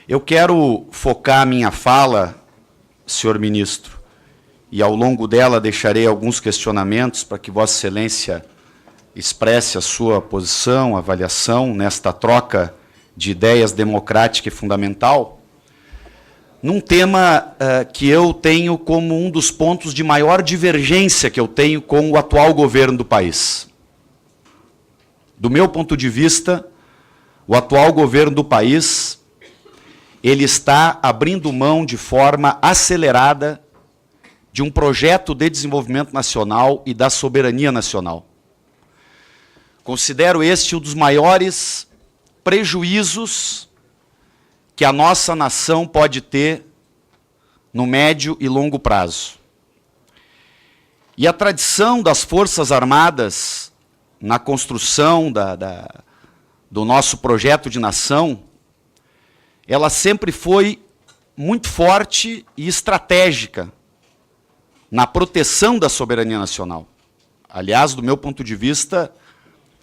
Eu quero focar a minha fala, senhor ministro, e ao longo dela deixarei alguns questionamentos para que Vossa Excelência expresse a sua posição, avaliação nesta troca de ideias democrática e fundamental, num tema que eu tenho como um dos pontos de maior divergência que eu tenho com o atual governo do país. Do meu ponto de vista, o atual governo do país, ele está abrindo mão de forma acelerada de um projeto de desenvolvimento nacional e da soberania nacional. Considero este um dos maiores prejuízos que a nossa nação pode ter no médio e longo prazo. E a tradição das Forças Armadas na construção do nosso projeto de nação, ela sempre foi muito forte e estratégica na proteção da soberania nacional. Aliás, do meu ponto de vista,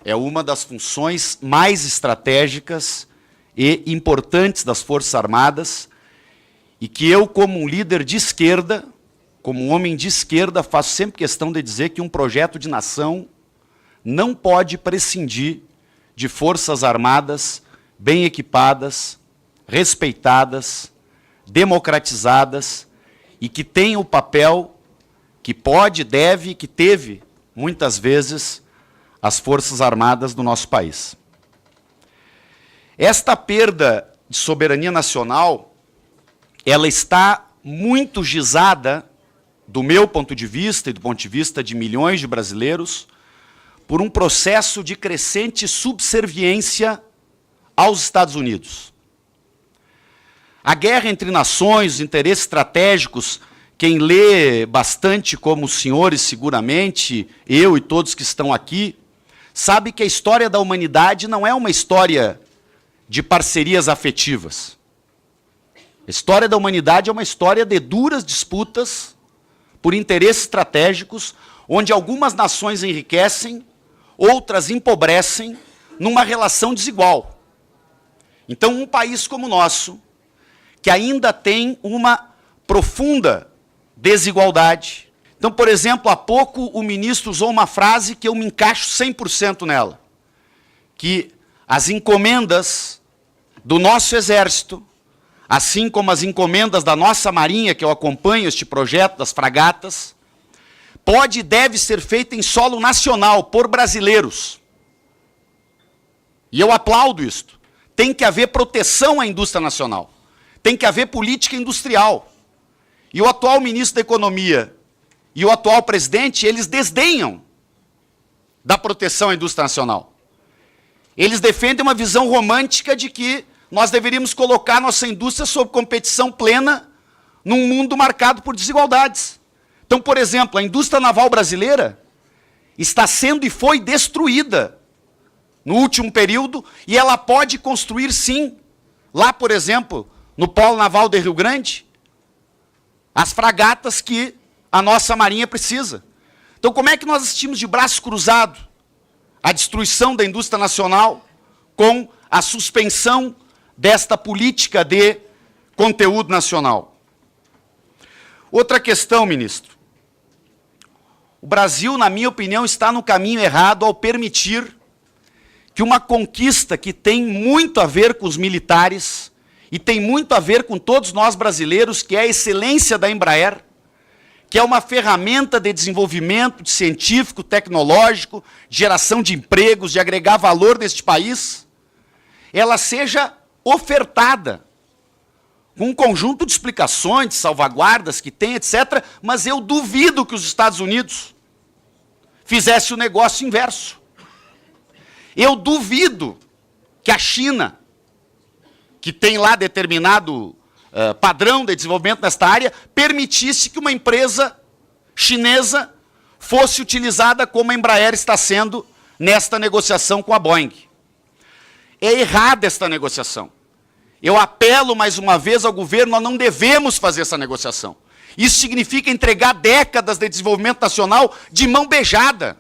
é uma das funções mais estratégicas e importantes das Forças Armadas, e que eu, como um líder de esquerda, como um homem de esquerda, faço sempre questão de dizer que um projeto de nação não pode prescindir de Forças Armadas bem equipadas, respeitadas, democratizadas, e que têm o papel que pode, deve, que teve, muitas vezes, as Forças Armadas do nosso país. Esta perda de soberania nacional, ela está muito gizada, do meu ponto de vista e do ponto de vista de milhões de brasileiros, por um processo de crescente subserviência aos Estados Unidos. A guerra entre nações, os interesses estratégicos, quem lê bastante, como os senhores seguramente, eu e todos que estão aqui, sabe que a história da humanidade não é uma história de parcerias afetivas. A história da humanidade é uma história de duras disputas por interesses estratégicos, onde algumas nações enriquecem, outras empobrecem, numa relação desigual. Então, um país como o nosso, que ainda tem uma profunda desigualdade. Então, por exemplo, há pouco o ministro usou uma frase que eu me encaixo 100% nela, que as encomendas do nosso Exército, assim como as encomendas da nossa Marinha, que eu acompanho este projeto das fragatas, pode e deve ser feita em solo nacional, por brasileiros. E eu aplaudo isto. Tem que haver proteção à indústria nacional. Tem que haver política industrial. E o atual ministro da Economia e o atual presidente, eles desdenham da proteção à indústria nacional. Eles defendem uma visão romântica de que nós deveríamos colocar nossa indústria sob competição plena num mundo marcado por desigualdades. Então, por exemplo, a indústria naval brasileira está sendo e foi destruída no último período, e ela pode construir, sim, lá, por exemplo, no Polo Naval de Rio Grande, as fragatas que a nossa Marinha precisa. Então, como é que nós assistimos de braço cruzado a destruição da indústria nacional com a suspensão desta política de conteúdo nacional? Outra questão, ministro. O Brasil, na minha opinião, está no caminho errado ao permitir que uma conquista que tem muito a ver com os militares e tem muito a ver com todos nós brasileiros, que é a excelência da Embraer, que é uma ferramenta de desenvolvimento científico, tecnológico, de geração de empregos, de agregar valor neste país, ela seja ofertada com um conjunto de explicações, de salvaguardas que tem, etc., mas eu duvido que os Estados Unidos fizesse o negócio inverso. Eu duvido que a China, que tem lá determinado padrão de desenvolvimento nesta área, permitisse que uma empresa chinesa fosse utilizada como a Embraer está sendo nesta negociação com a Boeing. É errada esta negociação. Eu apelo mais uma vez ao governo, nós não devemos fazer essa negociação. Isso significa entregar décadas de desenvolvimento nacional de mão beijada,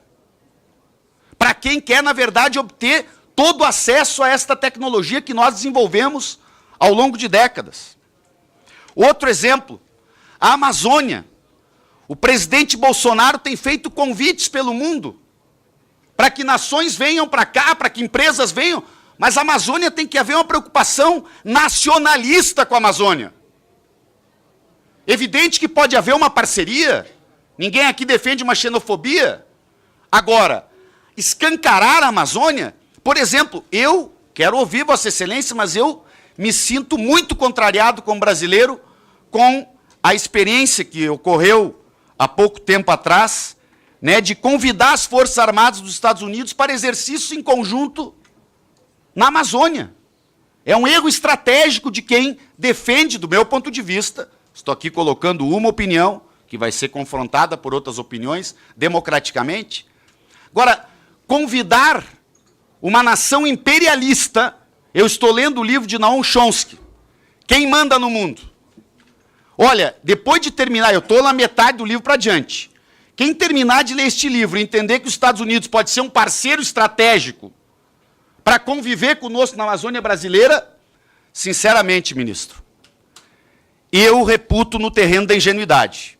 para quem quer, na verdade, obter todo o acesso a esta tecnologia que nós desenvolvemos ao longo de décadas. Outro exemplo, a Amazônia. O presidente Bolsonaro tem feito convites pelo mundo para que nações venham para cá, para que empresas venham, mas a Amazônia tem que haver uma preocupação nacionalista com a Amazônia. Evidente que pode haver uma parceria, ninguém aqui defende uma xenofobia. Agora, escancarar a Amazônia, por exemplo, eu quero ouvir Vossa Excelência, mas eu me sinto muito contrariado como brasileiro com a experiência que ocorreu há pouco tempo atrás, né, de convidar as Forças Armadas dos Estados Unidos para exercícios em conjunto na Amazônia. É um erro estratégico de quem defende, do meu ponto de vista, estou aqui colocando uma opinião, que vai ser confrontada por outras opiniões, democraticamente. Agora, convidar uma nação imperialista, eu estou lendo o livro de Noam Chomsky, Quem Manda no Mundo? Olha, depois de terminar, eu estou na metade do livro para diante, quem terminar de ler este livro e entender que os Estados Unidos pode ser um parceiro estratégico para conviver conosco na Amazônia brasileira, sinceramente, ministro, eu reputo no terreno da ingenuidade.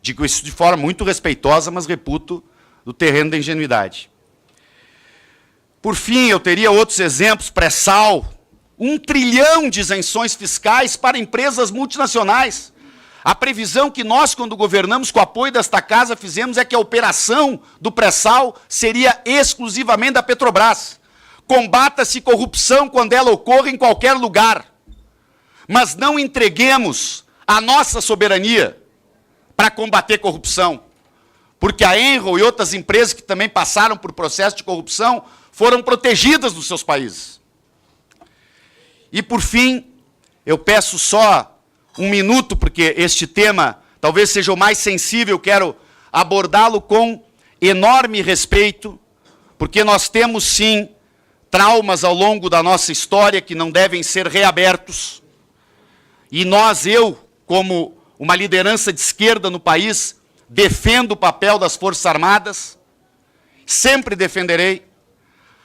Digo isso de forma muito respeitosa, mas reputo no terreno da ingenuidade. Por fim, eu teria outros exemplos, pré-sal, 1 trilhão de isenções fiscais para empresas multinacionais. A previsão que nós, quando governamos com o apoio desta casa, fizemos é que a operação do pré-sal seria exclusivamente da Petrobras. Combata-se corrupção quando ela ocorre em qualquer lugar. Mas não entreguemos a nossa soberania para combater corrupção. Porque a Enron e outras empresas que também passaram por processo de corrupção foram protegidas nos seus países. E, por fim, eu peço só 1 minuto, porque este tema talvez seja o mais sensível, quero abordá-lo com enorme respeito, porque nós temos, sim, traumas ao longo da nossa história que não devem ser reabertos. E eu, como uma liderança de esquerda no país, defendo o papel das Forças Armadas, sempre defenderei.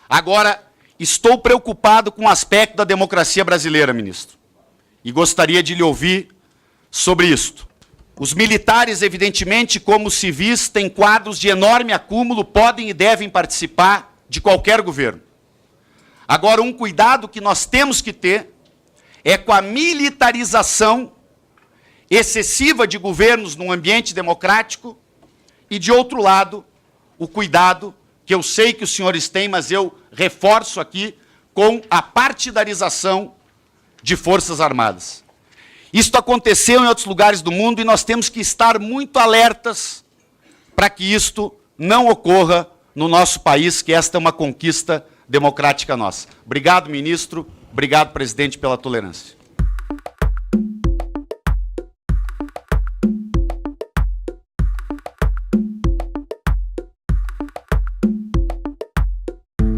Agora, estou preocupado com o aspecto da democracia brasileira, ministro, e gostaria de lhe ouvir sobre isto. Os militares, evidentemente, como civis, têm quadros de enorme acúmulo, podem e devem participar de qualquer governo. Agora, um cuidado que nós temos que ter é com a militarização excessiva de governos num ambiente democrático e, de outro lado, o cuidado que eu sei que os senhores têm, mas eu reforço aqui, com a partidarização de Forças Armadas. Isto aconteceu em outros lugares do mundo e nós temos que estar muito alertas para que isto não ocorra no nosso país, que esta é uma conquista democrática nossa. Obrigado, ministro. Obrigado, presidente, pela tolerância.